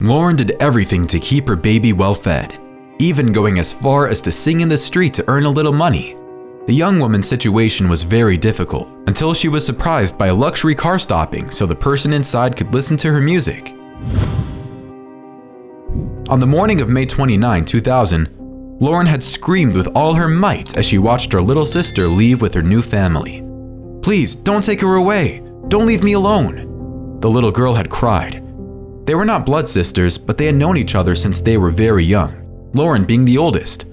Lauren did everything to keep her baby well fed, even going as far as to sing in the street to earn a little money. The young woman's situation was very difficult until she was surprised by a luxury car stopping so the person inside could listen to her music. On the morning of May 29, 2000, Lauren had screamed with all her might as she watched her little sister leave with her new family. "Please, don't take her away! Don't leave me alone!" The little girl had cried. They were not blood sisters, but they had known each other since they were very young, Lauren being the oldest.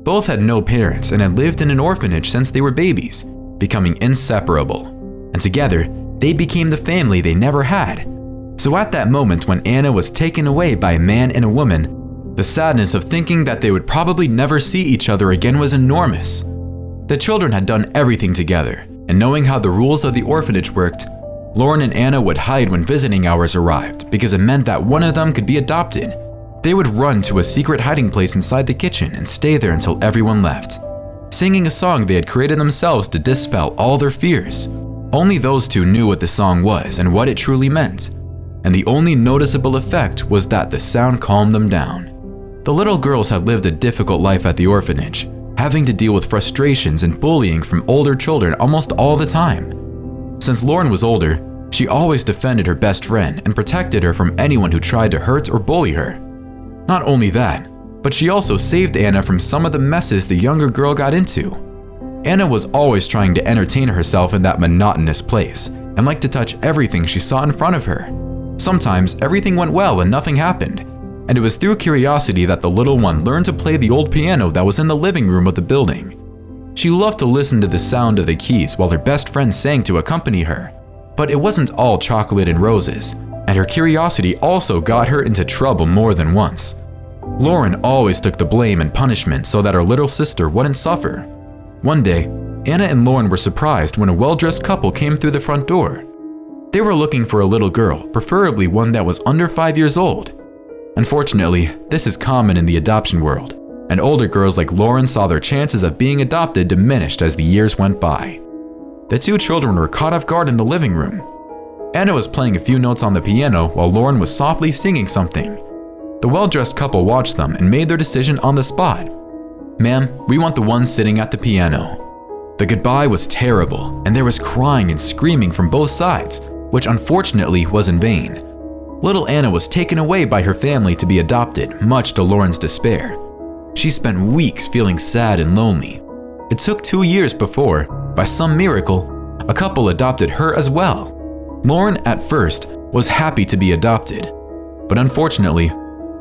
Both had no parents and had lived in an orphanage since they were babies, becoming inseparable. And together, they became the family they never had. So at that moment when Anna was taken away by a man and a woman, the sadness of thinking that they would probably never see each other again was enormous. The children had done everything together, and knowing how the rules of the orphanage worked, Lauren and Anna would hide when visiting hours arrived because it meant that one of them could be adopted. They would run to a secret hiding place inside the kitchen and stay there until everyone left, singing a song they had created themselves to dispel all their fears. Only those two knew what the song was and what it truly meant, and the only noticeable effect was that the sound calmed them down. The little girls had lived a difficult life at the orphanage, having to deal with frustrations and bullying from older children almost all the time. Since Lauren was older, she always defended her best friend and protected her from anyone who tried to hurt or bully her. Not only that, but she also saved Anna from some of the messes the younger girl got into. Anna was always trying to entertain herself in that monotonous place and liked to touch everything she saw in front of her. Sometimes everything went well and nothing happened, and it was through curiosity that the little one learned to play the old piano that was in the living room of the building. She loved to listen to the sound of the keys while her best friend sang to accompany her. But it wasn't all chocolate and roses, and her curiosity also got her into trouble more than once. Lauren always took the blame and punishment so that her little sister wouldn't suffer. One day, Anna and Lauren were surprised when a well-dressed couple came through the front door. They were looking for a little girl, preferably one that was under 5 years old. Unfortunately, this is common in the adoption world, and older girls like Lauren saw their chances of being adopted diminished as the years went by. The two children were caught off guard in the living room. Anna was playing a few notes on the piano while Lauren was softly singing something. The well-dressed couple watched them and made their decision on the spot. "Ma'am, we want the one sitting at the piano." The goodbye was terrible, and there was crying and screaming from both sides, which unfortunately was in vain. Little Anna was taken away by her family to be adopted, much to Lauren's despair. She spent weeks feeling sad and lonely. It took 2 years before, by some miracle, a couple adopted her as well. Lauren, at first, was happy to be adopted, but unfortunately,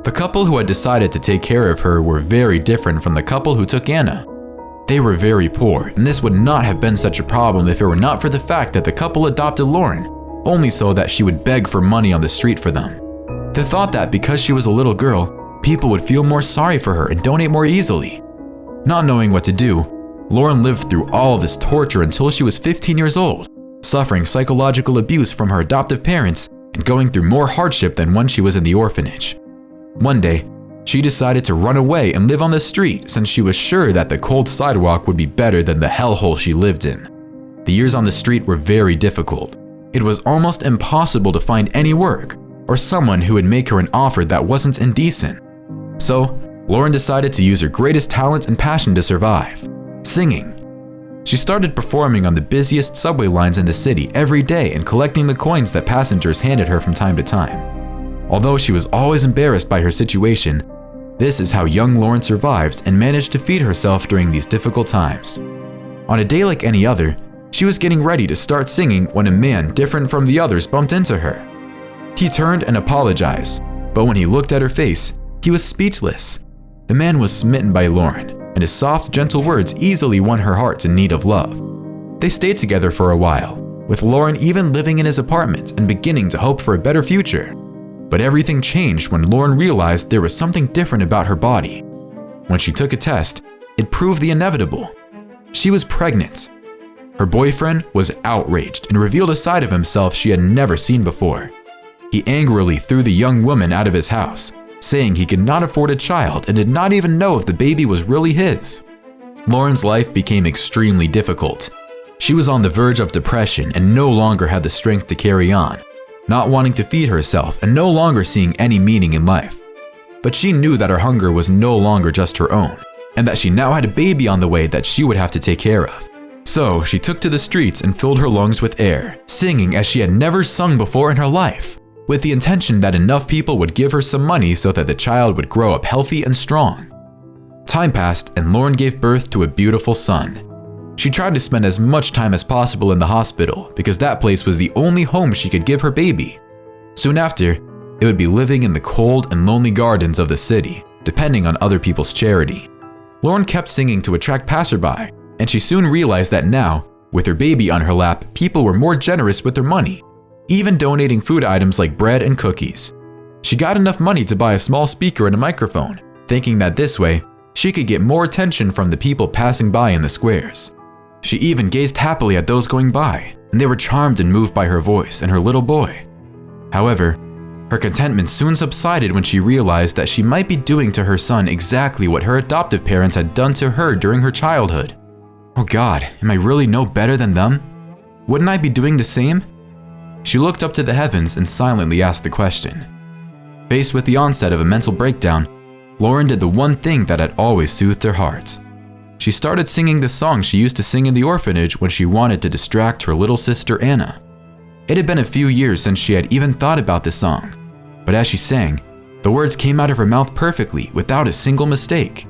the couple who had decided to take care of her were very different from the couple who took Anna. They were very poor, and this would not have been such a problem if it were not for the fact that the couple adopted Lauren, only so that she would beg for money on the street for them. They thought that because she was a little girl, people would feel more sorry for her and donate more easily. Not knowing what to do, Lauren lived through all this torture until she was 15 years old, suffering psychological abuse from her adoptive parents and going through more hardship than when she was in the orphanage. One day, she decided to run away and live on the street since she was sure that the cold sidewalk would be better than the hellhole she lived in. The years on the street were very difficult. It was almost impossible to find any work or someone who would make her an offer that wasn't indecent. So, Lauren decided to use her greatest talent and passion to survive: singing. She started performing on the busiest subway lines in the city every day and collecting the coins that passengers handed her from time to time. Although she was always embarrassed by her situation, this is how young Lauren survived and managed to feed herself during these difficult times. On a day like any other, she was getting ready to start singing when a man different from the others bumped into her. He turned and apologized, but when he looked at her face, he was speechless. The man was smitten by Lauren, and his soft, gentle words easily won her heart in need of love. They stayed together for a while, with Lauren even living in his apartment and beginning to hope for a better future. But everything changed when Lauren realized there was something different about her body. When she took a test, it proved the inevitable. She was pregnant. Her boyfriend was outraged and revealed a side of himself she had never seen before. He angrily threw the young woman out of his house, saying he could not afford a child and did not even know if the baby was really his. Lauren's life became extremely difficult. She was on the verge of depression and no longer had the strength to carry on. not wanting to feed herself and no longer seeing any meaning in life. But she knew that her hunger was no longer just her own, and that she now had a baby on the way that she would have to take care of. So she took to the streets and filled her lungs with air, singing as she had never sung before in her life, with the intention that enough people would give her some money so that the child would grow up healthy and strong. Time passed and Lauren gave birth to a beautiful son. She tried to spend as much time as possible in the hospital because that place was the only home she could give her baby. Soon after, it would be living in the cold and lonely gardens of the city, depending on other people's charity. Lauren kept singing to attract passerby, and she soon realized that now, with her baby on her lap, people were more generous with their money, even donating food items like bread and cookies. She got enough money to buy a small speaker and a microphone, thinking that this way, she could get more attention from the people passing by in the squares. She even gazed happily at those going by, and they were charmed and moved by her voice and her little boy. However, her contentment soon subsided when she realized that she might be doing to her son exactly what her adoptive parents had done to her during her childhood. Oh God, am I really no better than them? Wouldn't I be doing the same? She looked up to the heavens and silently asked the question. Faced with the onset of a mental breakdown, Lauren did the one thing that had always soothed her heart. She started singing the song she used to sing in the orphanage when she wanted to distract her little sister Anna. It had been a few years since she had even thought about this song, but as she sang, the words came out of her mouth perfectly without a single mistake.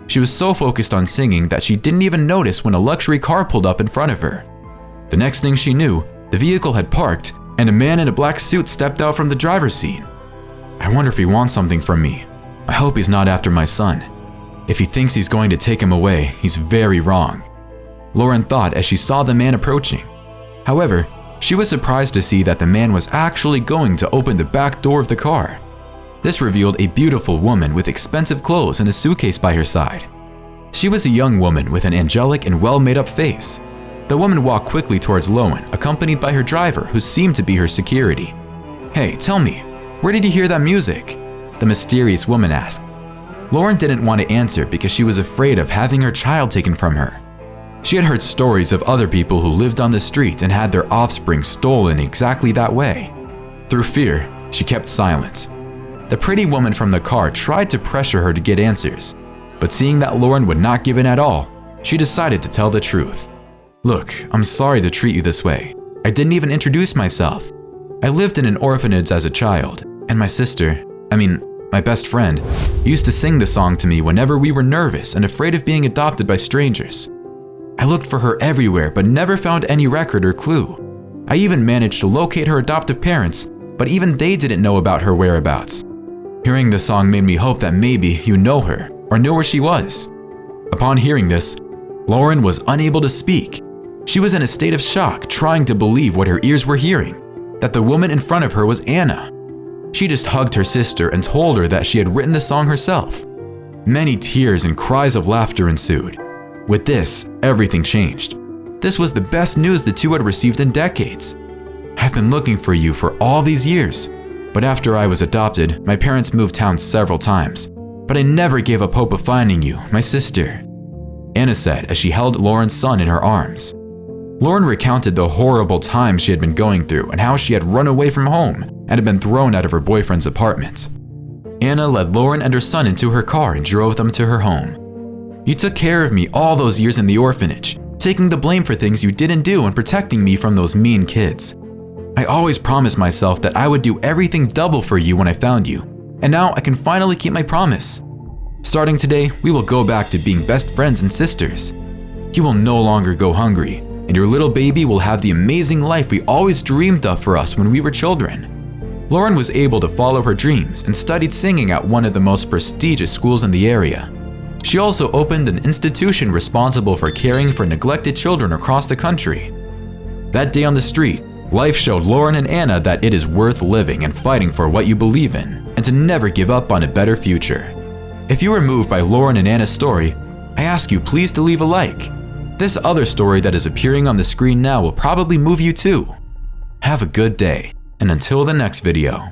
She was so focused on singing that she didn't even notice when a luxury car pulled up in front of her. The next thing she knew, the vehicle had parked and a man in a black suit stepped out from the driver's seat. I wonder if he wants something from me. I hope he's not after my son. If he thinks he's going to take him away, he's very wrong, Lauren thought as she saw the man approaching. However, she was surprised to see that the man was actually going to open the back door of the car. This revealed a beautiful woman with expensive clothes and a suitcase by her side. She was a young woman with an angelic and well-made-up face. The woman walked quickly towards Lauren, accompanied by her driver, who seemed to be her security. Hey, tell me, where did you hear that music? The mysterious woman asked. Lauren didn't want to answer because she was afraid of having her child taken from her. She had heard stories of other people who lived on the street and had their offspring stolen exactly that way. Through fear, she kept silent. The pretty woman from the car tried to pressure her to get answers, but seeing that Lauren would not give in at all, she decided to tell the truth. Look, I'm sorry to treat you this way. I didn't even introduce myself. I lived in an orphanage as a child, and my best friend, used to sing the song to me whenever we were nervous and afraid of being adopted by strangers. I looked for her everywhere but never found any record or clue. I even managed to locate her adoptive parents, but even they didn't know about her whereabouts. Hearing the song made me hope that maybe you know her or knew where she was. Upon hearing this, Lauren was unable to speak. She was in a state of shock, trying to believe what her ears were hearing, that the woman in front of her was Anna. She just hugged her sister and told her that she had written the song herself. Many tears and cries of laughter ensued. With this, everything changed. This was the best news the two had received in decades. I've been looking for you for all these years, but after I was adopted, my parents moved town several times, but I never gave up hope of finding you, my sister, Anna said as she held Lauren's son in her arms. Lauren recounted the horrible time she had been going through and how she had run away from home and had been thrown out of her boyfriend's apartment. Anna led Lauren and her son into her car and drove them to her home. You took care of me all those years in the orphanage, taking the blame for things you didn't do and protecting me from those mean kids. I always promised myself that I would do everything double for you when I found you, and now I can finally keep my promise. Starting today, we will go back to being best friends and sisters. You will no longer go hungry, and your little baby will have the amazing life we always dreamed of for us when we were children. Lauren was able to follow her dreams and studied singing at one of the most prestigious schools in the area. She also opened an institution responsible for caring for neglected children across the country. That day on the street, life showed Lauren and Anna that it is worth living and fighting for what you believe in, and to never give up on a better future. If you were moved by Lauren and Anna's story, I ask you please to leave a like. This other story that is appearing on the screen now will probably move you too. Have a good day, and until the next video.